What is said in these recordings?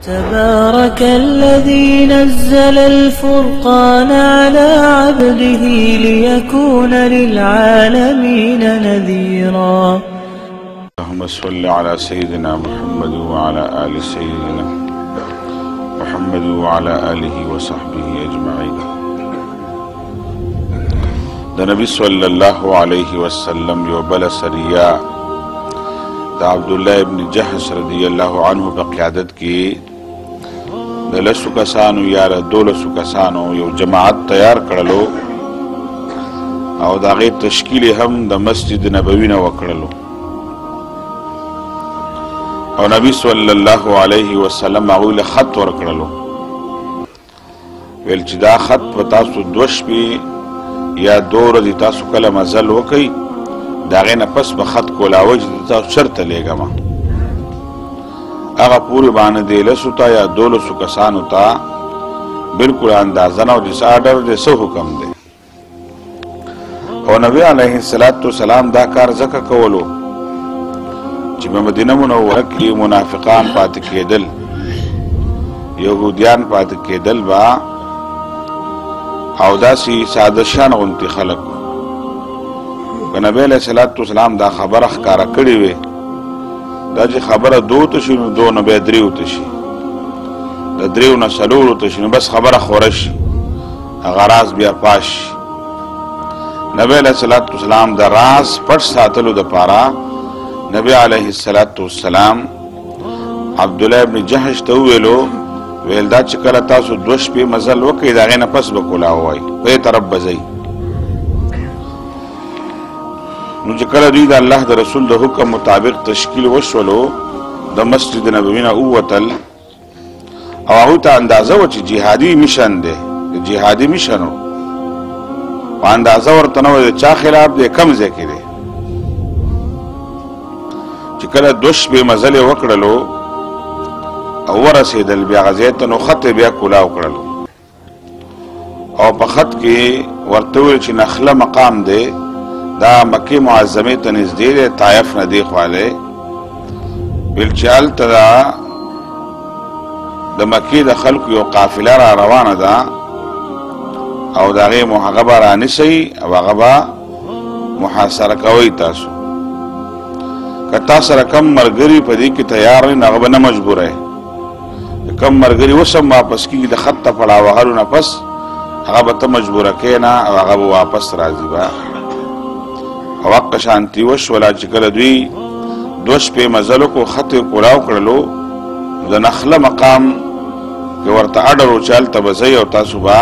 تبارك الذي نزل الفرقان على عبده ليكون للعالمين نذيرا. اللهم صل على سيدنا محمد وعلى آل سيدنا محمد وعلى آله وصحبه أجمعين. دا نبی صلی اللہ علیہ وسلم یو بل سریہ دا عبداللہ ابن جحش رضی اللہ عنہ پا قیادت کی دا لسو کسانو یا دولسو کسانو یو جماعت تیار کرلو او دا غیر تشکیل هم دا مسجد نبوین وکرلو او نبی صلی اللہ علیہ وسلم اغوی خط ورکرلو ویل چی دا خط پتاسو دوش پی یا دور دی تاسو کل مزل وکی دا غین پس بخط کولاوج دی تاسو شرط لے گا ما اگا پوری باندې لسو تا یا دولسو کسانو تا بالکل اندازنو جس آرڈر دے سو حکم دے او نبی علیہ السلام دا کار زکا کولو چی مدینہ منورہ کی منافقان پات کېدل یهودیان پات کېدل با او داسی سادشان غنتی خلق که نبی علیہ السلام دا خبر اخکارا کری وی دا جی خبر دو تشی نو دو نبی دریو تشی دا دریو نسلورو تشی نو بس خبر خورشی اغراز بیا پاش نبی علیہ السلام دا راز پٹ ساتلو دا پارا نبی علیہ السلام عبداللہ ابن جحش تاویلو ویل دا چکل تاسو دوش پی مزل وکی دا غین پس بکولا ہوائی پی طرف بزئی نو چکل دوی دا اللہ دا رسول دا حکم مطابق تشکیل وشولو دا مسجد نبوین اووتل او آهوی تا اندازه وچی جہادی مشن دے جہادی مشنو و اندازه ورطنو دا چا خلاف دے کم زیکی دے چکل دوش پی مزل وکڑلو او ورسیدل بیا غزیتنو خط بیا کلاو کرلو او پا خط کی ورطویل چی نخلا مقام دے دا مکی معظمی تنزدی دے طائف ندیخ والے بلچال تا دا مکی دا خلق یو قافلہ را روان دا او دا غی محقبہ را نسی او غبا محاصر کوئی تاسو کتا سر کم مرگری پا دی کی تیار نغبا نمجبور ہے کم مرگری وسم واپس کی دا خط تا پڑا وحلو نا پس اغبا تا مجبور کینا او اغبا واپس رازی با وقت شانتی وش ولا چکل دوی دوش پی مزلو کو خط کلاو کرلو دا نخل مقام کہ ورطا اڈرو چال تا بزی او تاسو با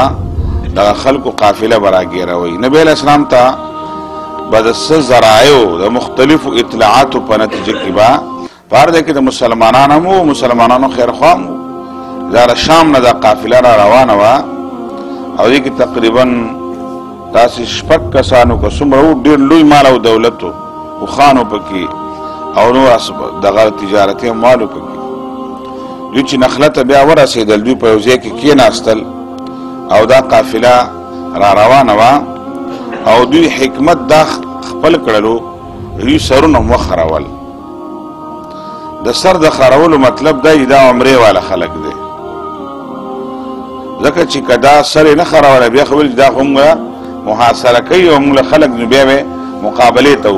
دا خلق قافلہ برا گیرا ہوئی نبی علیہ السلام تا بدس ذرائعو دا مختلف اطلاعاتو پا نتیجہ کی با پار دے کہ دا مسلمانانو خیر خوامو دار شام نا دا قافلہ را روانوا او دی کی تقریباً تاسی شپک کسانو کا سمرو دیر لوی مالاو دولتو و خانو پکی او نور دا تجارتی مالو پکی دوی چی نخلت بیا ورسیدل دوی پیوزی کی کین استل او دا قافلہ را روانوا او دوی حکمت دا خپل کرلو دوی سرونم وخرول دا سر دا خرولو مطلب دا عمره والا خلق دے ذکر چی کدا سر نخرول بیا خبر دا خونگا محاصره کئی و مول خلق نو بیا بے مقابلے تاو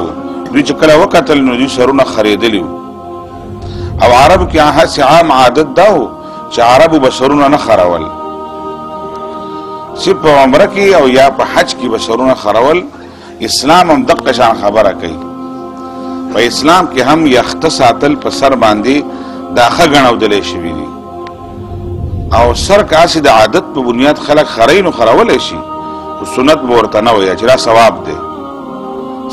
دوی چکلا وقتل نو دوی سرون خریدلیو او عرب کی آنها سی عام عادت داو چی عربو بسرون نخرول صرف پا عمرہ کی او یا پا حج کی بسرون خرول اسلام هم دقشان خبره کئی پا اسلام کی هم یختصاتل پا سر باندی داخه گناو دلی شوی دی او سر کاسی دا عادت پا بنیاد خلق خرین و خرول شی و سنت بورتنو یا چرا ثواب دے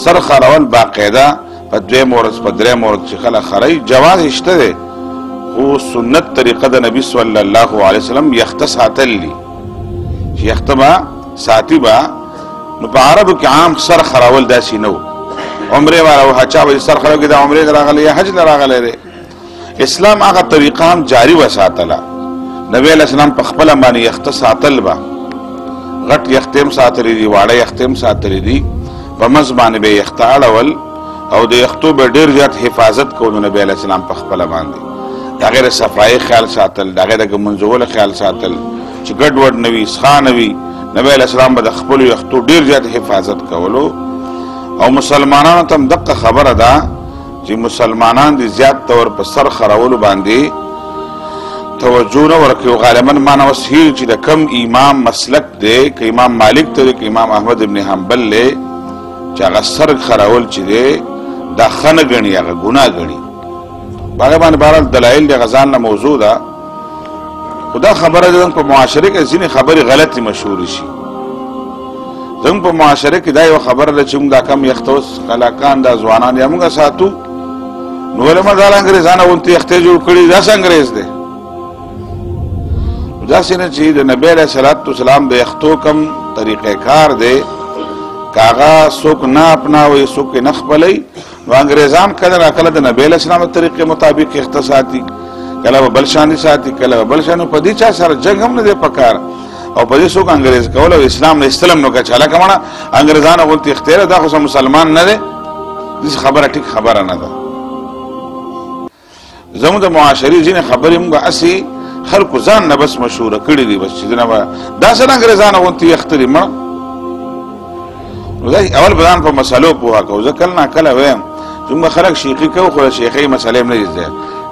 سر خرول باقیدہ پا دوی مورد پا دری مورد چی خلق خری جواز اشتا دے خو سنت طریقہ دا نبی صلی اللہ علیہ وسلم یختصاتل لی چی یختبا ساتی با نو پا عربو کی عام سر خرول داسی نو عمره والا و حچا با سر خرول کی دا عمره لراغلے یا حج لراغلے رے اسلام آغا طریقہ ہم جاری و ساتلا نبی علیہ السلام پا خپل مانی یختصاتل با غٹ یختیم ساتلی دی واڑا یختیم ساتلی دی پا مزبانی بے یختا اڑول او د یختو به ډیر زیات حفاظت کولو نبی علیہ السلام په خپل باندې د هغې د صفایي خیال ساتل، د هغې د ږمنځولو خیال ساتل چې ګډوډ نه وي، سخا نه وي. نبی علیه السلام به د خپلو یختو ډېر زیات حفاظت کولو. او مسلمانانو ته هم دقه خبره ده چې مسلمانان د زیات طور په سر خرولو باندې توجه نه ورکوي. غالبا ما نه اوس هیر چې د کم امام مسلک دی، که امام مالک ته دی، که امام احمد ابن حنبل دی، چې هغه سر خرول چې دی دا ښه نه ګڼي، هغه ګناه ګڼي. په هغې باندې بهرحال دلایل د هغه ځان نه موضوع ده. خو دا خبره زموږ په معاشره کې ځینې خبرې غلطې مشهورې شي. زموږ په معاشره کې دا یوه خبره ده چې موږ دا کم یخته اوس هلکان دا ځوانان یا موږ ساتو، نو ولې ما دا انګرېزانو غوندې یختې جوړ کړي، داسې انګرېز دی. داسې نه چې د نبی علیه صلات وسلام د یختو کم طریقې کار دی، که هغه څوک نه اپناوي، څوک یې نه خپلوي، نو انګرېزان کله راکله د نبی علیه السلام د طریقې مطابق یخته ساتي، کله به بل شانې ساتي، کله به بل شان. په دې چا سره جنګ هم نه دی پکار، او په دې څوک انګرېز کول او اسلام نه ایستل هم نو که چې هلکه مړه انګرېزانو غوندې یختې ده، دا خو مسلمان نه دی. داسې خبره ټیک خبره نه ده. زموږ د معاشرې ځینې خبرې موږ هسې خلکو ځان نه بس مشهوره کړي دي، بس چې دنه به داسې انګرېزانو غوندې یخته دي مړه. نو دا اول به ځان په مسلو پوهه کوو. زه کله ناکله وایم چې موږ خلک شیخي کوو، خو د شیخۍ مسلې هم نه دي زده.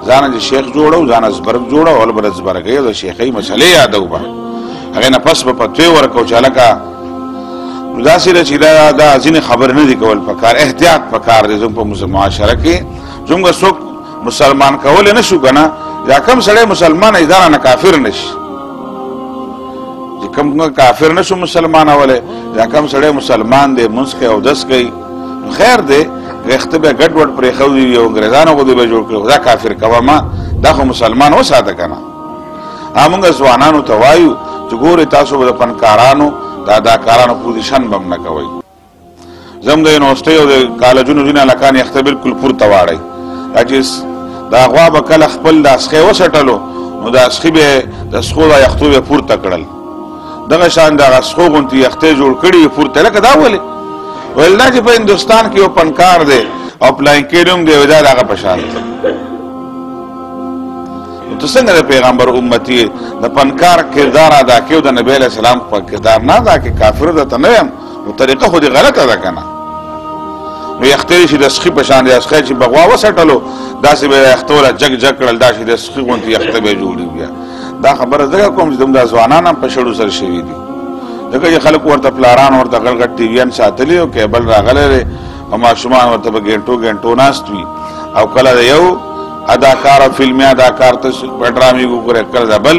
ځان چې شیخ جوړو، ځان ازبرګ جوړو، اول به ازبرګۍ او د شیخۍ مسلې یادو به هغې نه پس به فتوې ورکوو چې هلکه داسې ده چې دا ځینې خبرې نه دي کول پکار. احتیاط پکار دی زموږ په معاشره کې. زموږ څوک مسلمان کولی نه شو که نه، یا کم سړی مسلمان ای دا نه کافر نشي، چې کم کافر نشو مسلمانولی، یا کم سړی مسلمان دی، مونځ کوي، اودس کوي، نو خیر دی. یخته به ګډ وډ پرېښودي وي او انګرېزانو غوندې به جوړ کړي، خو دا کافر کوه ما، دا خو مسلمان وساته که نه. موږ ځوانانو ته وایو چې ګورئ تاسو به د فنکارانو د اداکارانو پوزیشن به هم نه کوئ. زموږ د یونیورسټۍ او د کالجونو ځینې هلکان یخته بلکل پورته واړئ، دا چې د هغوا به کله خپل د اسخې وسټلو، نو د اسخې به د سخو دا یختو به پورته کړل، دغه شان د هغه سخو غوندې یختې جوړ کړي وي پورته. لکه دا ولې ویل دا چې په هندوستان کې یو فنکار دی او پلانکېډ هم دی، دا د هغه په شان دی. نو ته څنګه د پیغمبر امتي د فنکار کردار ادا کوي، د نبی علیه السلام په کردار نه ادا کوي؟ کافر درته نه یم، نو طریقه خو دې غلطه ده که نه. نو یختې چې د سخي په شان دی، اسخی چې بغوا وسټلو داسې به یې یخته وله جګ جګ کړل، داسې د سخي غوندې یخته به یې جوړي. بیا دا خبره ځکه کوم چې زموږ دا ځوانان هم په شړو سره شوي دي، ځکه چې خلک ورته پلاران ورته غټ غټ ټي ویان ساتلي او کیبل راغلی دی، او ماشومان ورته به ګنټو ګنټو ناست وي. او کله د یو اداکار او فلمي اداکار ته په ډرامې وګورئ، کله د بل.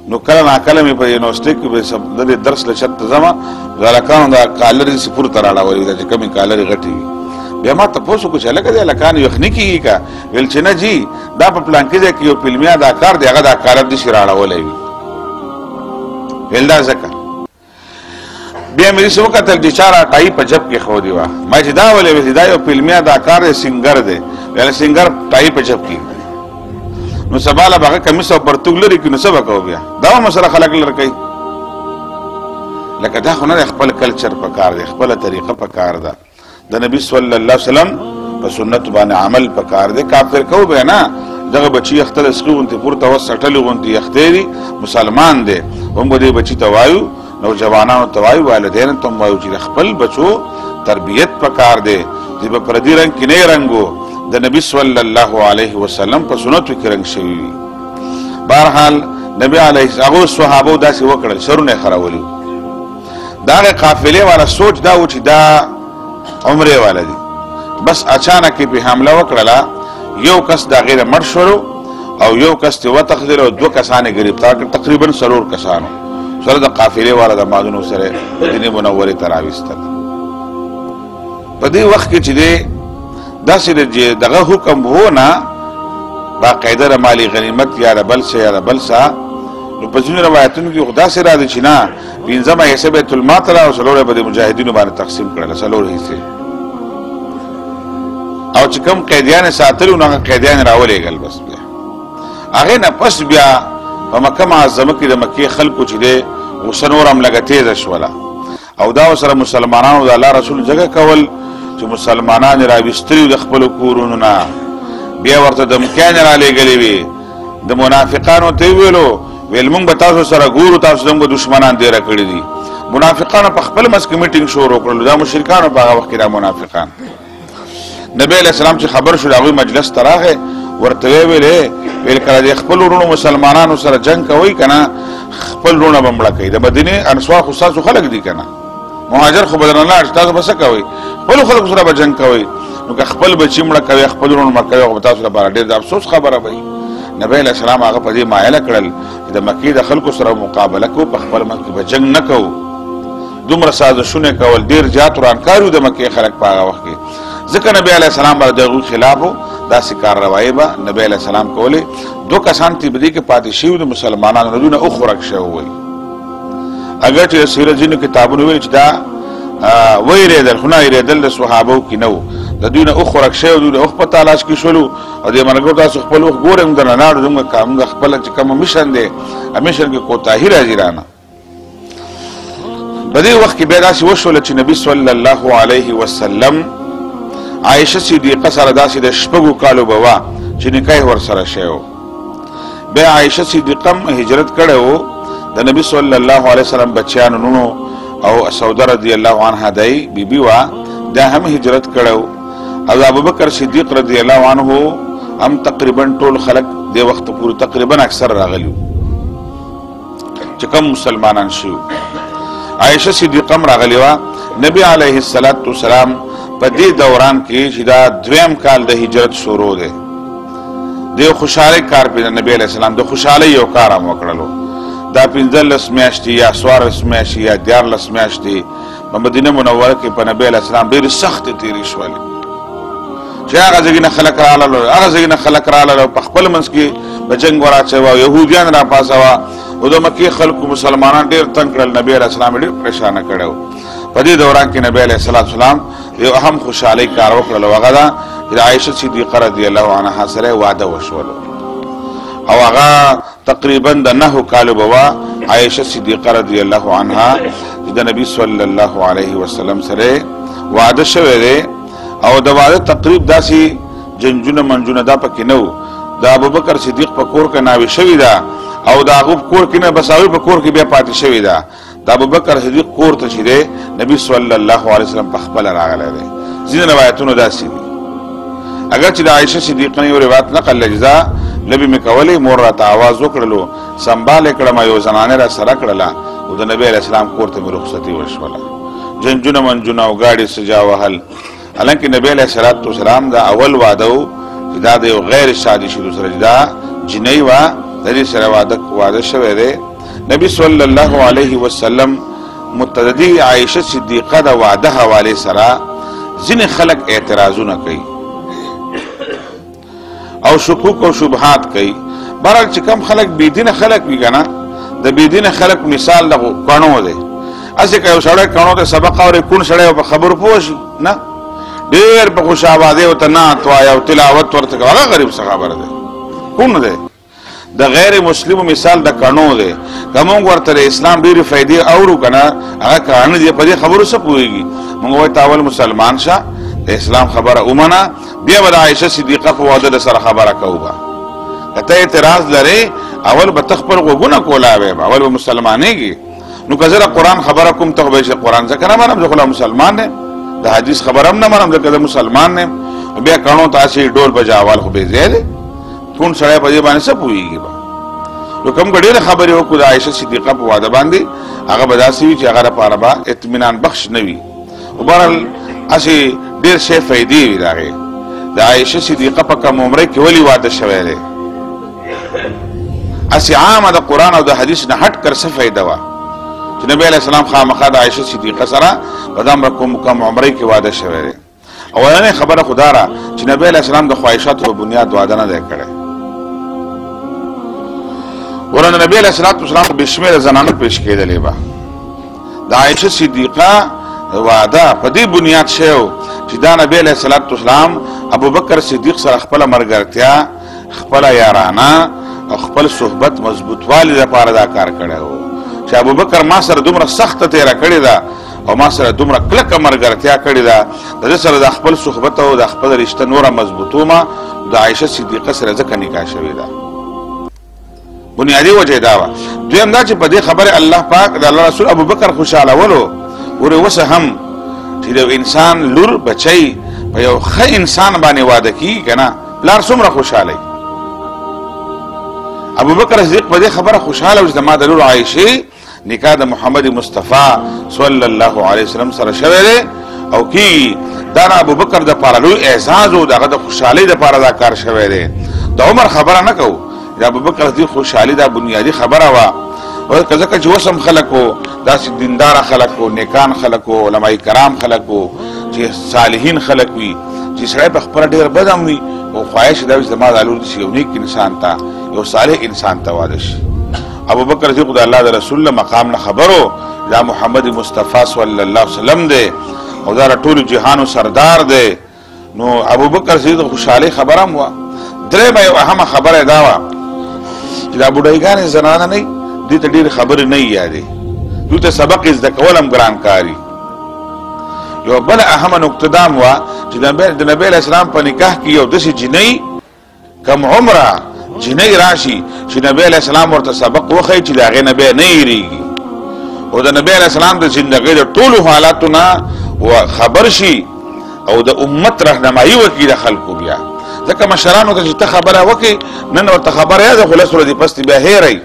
نو کله ناکله مې په یونیورسټۍ کې به د دې درس له چت ته ځمه، د هلکانو دا کالرې داسې پورته رااړولې ده چې کمې کالرې غټې وي. بیا ما تپوس وکړو چې هلکه دې هلکانو یخني کېږي که؟ ویل چې نه جي، دا په پلانکي ځای کې یو فلمي اداکار دی، هغه دا کالر داسې رااړولی وي. ویل دا ځکه. بیا مې داسې وکتل چې چا راټایي په جب کې ښودې وه. ما چې دا ولې ویل دا یو فلمي اداکار دی، سینګر دی. ویل سینګر ټایي په جب کې، نو سبا له به هغه کمیس او پرتوګ لري کړي، نو څه به کوو بیا؟ دا هم مسله خلک لر کوي. لکه دا خو نه دی، خپل کلچر پکار دی، خپله طریقه پکار ده. د نبي صلی الله علیه وسلم په سنت باندې عمل پکار دی. کافر کوو به نه، دغه بچي یخته د سخي غوندې پورته وسټلې غوندې یختې دي، مسلمان دی. هم به دې بچي ته وایو، نوجوانانو ته وایو، والدینو ته هم وایو چې د خپل بچو تربیت پکار دی، چې په پردي رنګ کې نه رنګو، د نبي صلی الله علیه وسلم په سنتو کې رنګ شوي وي. بهرحال نبي علیه هغو صحابو داسې وکړل، سرونه یې خرولي. د هغې قافلې والا سوچ دا و چې دا عمرې والا دي، بس اچانک یې پې حمله وکړله، یو کس د هغې نه مړ شولو او یو کس ترې وتښتېدل او 2 کسان یې ګرفتار کړل، تقریبا 4 کسانو سره د قافلې والا د مادونو سره مدینې منورې ته راویستل. په دې وخت کې چې دی داسې دغه حکم هو نه، باقاعده د مالي غنیمت یا د بل څه یا د بل څه. نو په ځینو روایتونو کې خو داسې راځي چې نه، 5مه حصه بیت المال ته راوړه، 4 به د مجاهدینو باندې تقسیم کړله، 4 حصې. او چې کوم قیدیان یې ساتلي نو هغه قیدیان یې راولېږل. بس بیا هغې نه پس بیا په مکه معظمه کې د مکې خلکو چې دی غصه نور هم لږه تیزه شوله، او دا ورسره مسلمانانو د الله رسول جګه کول چې مسلمانان یې راویستلي د خپلو کورونو نه، بیا ورته دمکیان یې رالېږلې وي د منافقانو ته ویلو ویل مونږ به تاسو سره ګورو تاسو زموږ دشمنان ډېره کړي دي منافقانو په خپل منځ کې میټینګ شروع کړلو دا مشرکانو په هغه وخت کې دا منافقان نبی علیہ السلام چې خبر شو د هغوی مجلس ته راغی ورته ویل کله د خپل وروڼو مسلمانانو سره جنګ کوئ که نه خپل وروڼه به مړه کوي د مدینې انصار خو ستاسو خلک دي که نه مهاجر خو به درنه لاړ شي تاسو به څه کوئ خپلو خلکو سره به جنګ کوئ نو که خپل بچي مړه کوي خپل وروڼو مړه کوي خو به تاسو لپاره ډېر د افسوس خبره به وي نبی علیه السلام هغه په دې مایله کړل چې د مکې د خلکو سره مقابله کوو په خپل منځ کې به جنګ نه کوو دومره سازشونه کول ډېر زیات ورانکار وو د مکې خلک په هغه وخت کې ځکه نبی علیه السلام به د هغوی خلاف و داسې کارروایي به نبی علیه السلام کولې 2 کسان چې په دې کې پاتې شوي د مسلمانانو نه دوی نه اوخورک شوي وایي اگر چې د سیرت ځینو کتابونو ویلي چې دا ویرېدل خو نه ویرېدل د صحابو کې نه و د دوی نه اوخورک شوي دوی د اوښ په تالاش کې شولو او دې ملګرو تاسو خپل اوښ ګورئ موږ درنه لاړو زموږ خپله چې کومه مشن دی مشن کې کوتاهي راځي رانه په دې وخت کې بیا داسې وشوله چې نبي صلی الله علیه وسلم عایشه صدیقه سره داسې د 6 کالو به وه چې نکاح ورسره شوی و بیا عایشه صدیقه هم هجرت کړی و د نبي صلی الله علیه وسلم بچیانو نونو او سوده رضی الله عنها دی بیبي وه دا هم هجرت کړی و او ابوبکر صدیق رضی الله عنه هم تقریبا ټول خلک دې وخت پورې تقریبا اکثر راغلي چې کوم مسلمانان شوي عایشه صدیقه هم راغلې وه نبي علیه السلام په دې دوران کې چې دا 2م کال د هجرت شروع دی د خوشحالۍ کار په نبی علیه السلام د خوشحالۍ یو کار هم وکړلو دا 15 میاشتې یا 14 میاشتې یا 14 میاشتې په مدینه منوره کې په نبی علیه السلام ډېرې سختې تېرې شولې چې هغه ځای نه خلک راغلل هغه ځای نه خلک راغلل په خپل منځ کې به جنګ وراچوه یهودیان راپاڅوه او د مکې خلکو مسلمانان ډېر تنګ کړل نبی علیه السلام ډېر پریشانه کړی و په دې دوران کې نبی علیه السلام یو اهم خوشحالۍ کار وکړل او هغه دا چې عایشه صدیقه رضی الله عنها سره واده وشولو او هغه تقریبا د 9 کالو به وه عایشه صدیقه رضی الله عنها چې د نبي صلی الله علیه وسلم سره واده شوی دی او د واده تقریب داسې جنجونه منجونه دا پکې نه و د ابوبکر صدیق په کور کې ناوې شوې ده او د هغه په کور کې نه بس هغوی په کور کې بیا پاتې شوې ده د ابوبکر صدیق کور ته چې دی نبي صلی الله علیه وسلم په خپله راغلی دی ځینې روایتونو داسې دي اگر چې د عایشه صدیقه یو روایت نقل لجزا لبې مې کولې مور راته آواز وکړلو سنبال یې کړم یو زنانه را سره کړله او د نبي علیه السلام کور ته مې رخصتي وشوله جنجونه منجونه او ګاډې سجا وهل حالانکه نبی علیه السلام دا اول واده و چې دا د یو غیر شادي شدو سره دا جنۍ وه د دې سره واده شوی دی نبی صلی الله علیه وسلم متددی عایشه صدیقه د واده حواله سره ځینې خلک اعتراضونه کوي او شکوک او شبهات کوي بهرحال چې کم خلک بېدینه خلک وي که نه د بېدینه خلک مثال د کڼو دی هسې که یو سړی کڼو ته سبق اوري کوڼ سړی په خبرو پوه شي نه ډېر په خوش آبادۍ ورته نعت وایي او تلاوت ورته کوي هغه غریب څه خبره دی کوڼ دی د غیر مسلمو مثال د کڼو دی که مونږ ورته د اسلام ډېرې فایدې اورو که نه هغه کاڼه دي په دې خبرو څه پوهېږي مونږ وایو ته اول مسلمان شه د اسلام خبره ومنه بیا به د عایشه صدیقه په واده د سره خبره کوو به که ته اعتراض لرې اول به ته خپل غوږونه کولاوې به اول به مسلمانېږي نو که زه د قرآن خبره کوم ته خو به یې قرآن ځکه نه منم زه خو لا مسلمان یم د حدیث خبره هم نه منم ځکه زه مسلمان یم بیا کڼو ته هسې ډول بجاوال خو بې ځای دی کوڼ سړی په دې باندې څه پوهېږي به نو کوم که ډېرې خبرې وکړو د عایشه صدیقه په واده باندې هغه به داسې وي چې هغه لپاره به اطمینان بخش نه وي خو بهرحال هسې ډېر شی فایدې وي د هغې د عایشه صدیقه په کم عمرۍ کې ولې واده شوی دی هسې عامه د قرآن او د حدیث نه هټ کر څه فایده وه چې نبی علیه السلام خامخا د عایشه صدیقه سره په دغه کم عمرۍ کې واده شوی دی اولنۍ خبره خو دا ده چې نبی علیه السلام د خواهشاتو په بنیاد واده نه دی کړی ورنه نبی علیه السلام بې شمېره زنانه پیش کېدلې به د عایشه صدیقه واده په دې بنیاد شوی و چې دا نبی علیه السلام ابوبکر صدیق سره خپله ملګرتیا خپله یارانه او خپل صحبت مضبوطوالي لپاره دا کار کړی و چې ابوبکر ما سره دومره سخته تېره کړې ده او ما سره دومره کلکه ملګرتیا کړې ده د ده سره د خپل صحبت او د خپل رشته نوره مضبوطومه د عایشه صدیقه سره ځکه نکاح شوې ده بنیادی وجه دا وه. دویم دا چې په دې خبره الله پاک د الله رسول ابوبکر خوشحالولو ورې اوس هم چې د انسان لور بچی په یو ښه انسان باندې واده کیږي که نه پلار څومره خوشحالی. ابوبکر صدیق په دې خبره خوشحاله و چې زما د لور عایشې نکاح د محمد مصطفی صلی الله علیه وسلم سره شوی دی او کیږي. دا د ابوبکر د پاره لوی اعزاز و، د هغه د خوشحالۍ دپاره دا کار شوی دی. د عمر خبره نه کوو، د ابوبکر صدیق خوشحالي دا بنیادي خبره وه. ځکه چې اوس هم خلک و، داسې دینداره خلک و، نیکان خلک و، علماء کرام خلک و، چې صالحین خلک وي، چې سړی په خپله ډېر بد هم وي او خواهش دا وي چې زما دا لور دې یو نیک انسان ته، یو صالح انسان ته واده شي. ابوبکر صدیق د الله د رسول له مقام نه خبرو، دا محمد مصطفی صلی الله علیه وسلم دی او دا ټولو جهانو سردار دی. نو ابوبکر صدیق د خوشحالۍ خبره هم وه. درېیمه یو اهمه خبره دا وه چې دا بوډایګانې زنانه نه دې ته ډېرې خبرې نه یادې، دوی ته سبق یې زده کول هم ګران کاري. یو بله اهمه نکته دا هم وه چې د نبي علیه السلام په نکاح کې یو داسې جنۍ کم عمره جنۍ راشي چې نبي علیه السلام ورته سبق وښیي چې د هغې نه بیا نه هېرېږي او د نبي علیه السلام د زندګۍ د ټولو حالاتو نه خبر شي او د امت رهنمایي وکړي د خلکو. بیا ځکه مشرانو ته چې ته خبره وکړې نن ورته خبره یاده خو لس ورځې پس بیا هېروي.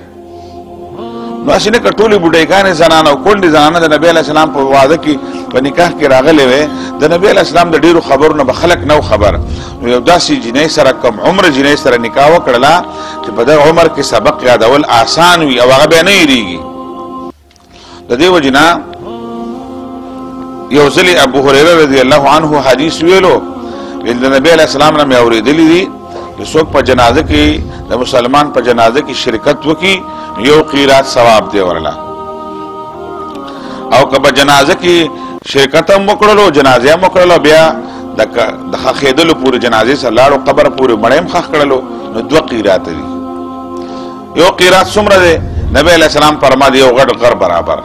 نو هسې نه که ټولې بوډۍ زنانه او کونډې زنانه د نبي علیه السلام په واده کې په نکاح کې راغلې وې، د نبي علیه السلام د ډېرو خبرو نه به خلک نه خبر. نو یو داسې جنۍ سره کم عمره جنۍ سره نکاح وکړله چې په دغه عمر کې سبق یادول آسان وي او هغه بیا نه هېرېږي. د دې وجې نه یو ځلې ابو هریره رضی الله عنه حدیث ویلو، ویل د نبي علیه السلام نه مې اورېدلي دي چې څوک په جنازه کې د مسلمان په جنازه کې شرکت وکړي یو قیرات ثواب دی ورله، او که په جنازه کې شرکت هم وکړلو جنازه هم وکړلو بیا د ښخېدلو پورې جنازې سره لاړو قبر پورې مړی هم ښخ کړلو نو 2 قیرات دي. یو قیرات څومره دی؟ نبی علیه السلام فرمایي یو غټ غر برابر.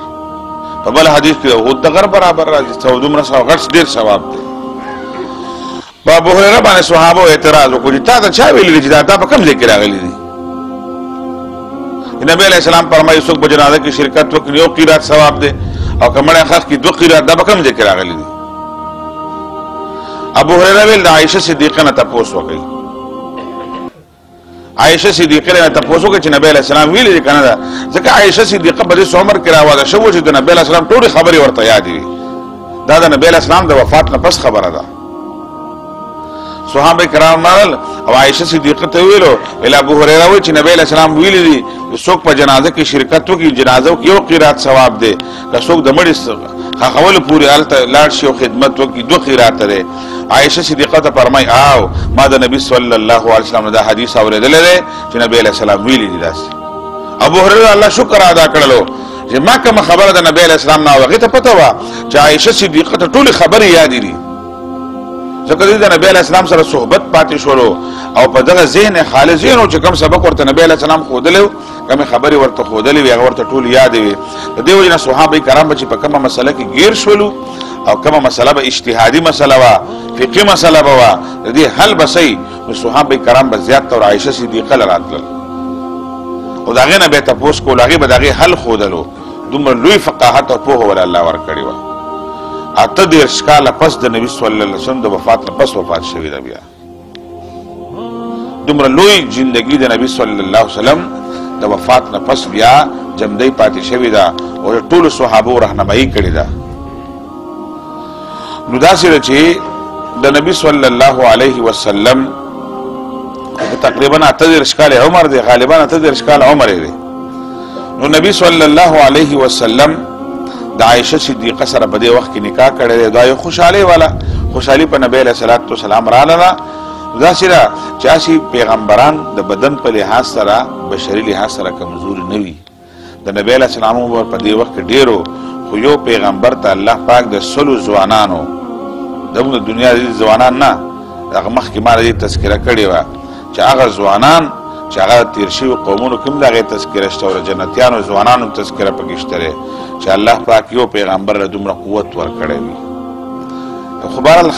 په بل حدیث کې احد د غر برابر راځي، دومره غټ ډېر ثواب دی. په ابو هریره باندې صحابو اعتراض وکړو چې تا ته چا ویلي چې دا په کوم ځای کې راغلي دي؟ نبی علیه السلام فرمایي څوک په جنازه کې شرکت وکړي یو قیرات ثواب دی او که مړی ښخ کړي 2 قیرات، دا په کوم ځای کې راغلي دي؟ ابو هریره ویل د عایشه صدیقه نه تپوس وکړئ. عایشه صدیقه نه تپوس وکړئ چې نبی علیه السلام ویلي دي که نه ده، ځکه عایشه صدیقه په دې عمر کې راواده شوې چې د نبی علیه السلام ټولې خبرې ورته یادې وي. دا د نبی علیه السلام د وفات نه پس خبره ده. صحابه کرام راغلل او عایشه صدیقه ته ویلو، ویل ابو هریره وایي چې نبی علیه السلام ویلي دي څوک په جنازه کې شرکت وکړي جنازه کې یو قیرات ثواب دی، که څوک د مړي ښخولو پورې هلته لاړ شي او خدمت وکړي 2 قیراته دی. عایشه صدیقه ته فرمایي او ما د نبي صلی الله علیه وسلم دا حدیث اورېدلی دی چې نبی علیه السلام ویلي دي داسې. ابو هریره الله شکر ادا کړلو چې ما کومه خبره د نبی علیه السلام نه هغې ته پته وه چې عایشه صدیقه ته ټولې خبرې یادې دي، ځکه دوی د نبی علیه السلام سره صحبت پاتې شولو او په دغه ذهن خالص ذهن و چې کوم سبق ورته نبی علیه السلام ښودلی و، کومې خبرې ورته ښودلې وې هغه ورته ټول یادې وې. د دې وجې نه صحابه کرام به چې په کومه مسله کې ګیر شولو او کومه مسله به اجتهادي مسله وه، فقهي مسله به وه، د دې حل به صحیح نو صحابه کرام به زیات طور عایشه صدیقه له راتلل او د هغې نه به یې تپوس کولو، هغې به د هغې حل ښودلو. دومره لوی فقاهت او پوهه ول الله ورکړې وه. 38 کاله پس د نبي صلی الله علیه وسلم د وفات نه پس وفات شوې ده. بیا دومره لوی زندګي د نبي صلی الله علیه وسلم د وفات نه پس بیا جمدی پاتې شوې ده او د ټولو صحابو رهنمایي کړې ده. نو داسې ده چې د نبي صلی الله علیه وسلم تقریبا 38 کاله عمر دی، غالبا 38 کاله عمر دی. نو نبی صلی الله علیه وسلم د عایشه صدیقه سره په دې وخت کې نکاح کړی دی. دا یو خوشحالۍ والا خوشحالي په نبی علیه الصلاة والسلام راغله. داسې ده چې هسې پیغمبران د بدن په لحاظ سره بشري لحاظ سره کمزوري نه وي. د نبی علیه السلام عمر په دې وخت کې ډېرو، خو یو پیغمبر ته الله پاک د 100 ځوانانو زموږ د دنیا د ځوانان نه هغه مخکې ما د دې تذکره کړې وه چې هغه ځوانان چې هغه تیر شوي قومونو کې هم د هغې تذکره شته او د جنتیانو ځوانانو هم تذکره پکې شته دی چې الله پاک یو پیغمبر له دومره قوت ورکړی وي. خو بهرحال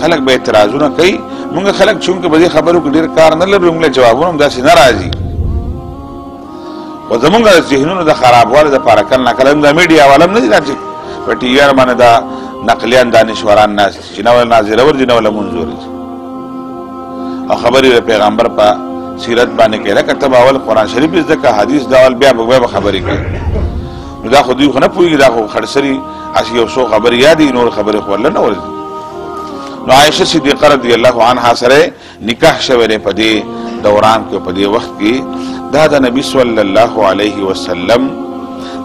خلک به اعتراضونه کوي. مونږ خلک چونکې په دې خبرو کې ډېر کار نه لرو، مونږ له جوابونه هم داسې نه راځي. و زمونږ د ذهنونو د خرابوالي دپاره کله نه کله د میډیا والا هم نه دي دا چې په ټي وي ار باندې دا نقلیان دانشوران ناست دي چې نه ولا نازرور دي نه ولا منظور دي او خبرې د پیغمبر په سیرت باندې کوي لکه ته به اول قرآن شریف زده که حدیث دا اول بیا به خبرې کوي نو دا خو دوی خو نه پوهېږي دا خو خړسري هسې یو څو خبرې یادې نور خبرې خو ورله نه ورځي نو عایشه صدیقه رضی الله عنها سره نکاح شوی دی په دې دوران کې په دې وخت کې دا د نبی صلی الله علیه وسلم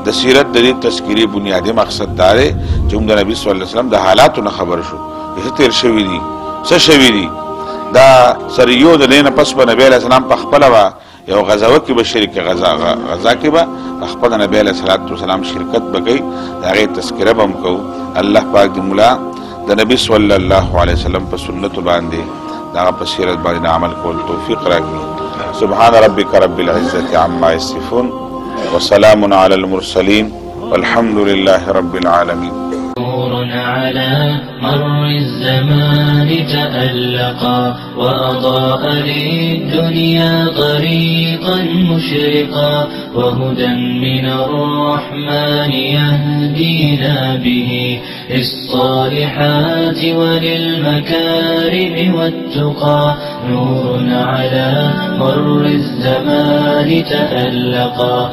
د سیرت د دې تذکیري بنیادي مقصد دا دی چې موږ د نبی صلی الله علیه وسلم د حالاتو نه خبر شو چې تیر شوي دي څه شوي دي دا سریو د دې نه پس به نبی علیه السلام په خپله به یو غزوه کې به شریک غزا کې به خپل نبی علیه السلام شرکت به کوي د هغې تذکره به هم کوو الله پاک د مولا د نبی صلی الله علیه وسلم په سنتو باندې د هغه په سیرت باندې عمل کول توفیق راکړي سبحان ربک رب العزة عما یصفون وسلام علی المرسلین والحمد لله رب العالمین نور على مر الزمان تألقا وأضاء للدنيا طريقا مشرقا وهدى من الرحمن يهدينا به للصالحات وللمكارم والتقى نور على مر الزمان تألقا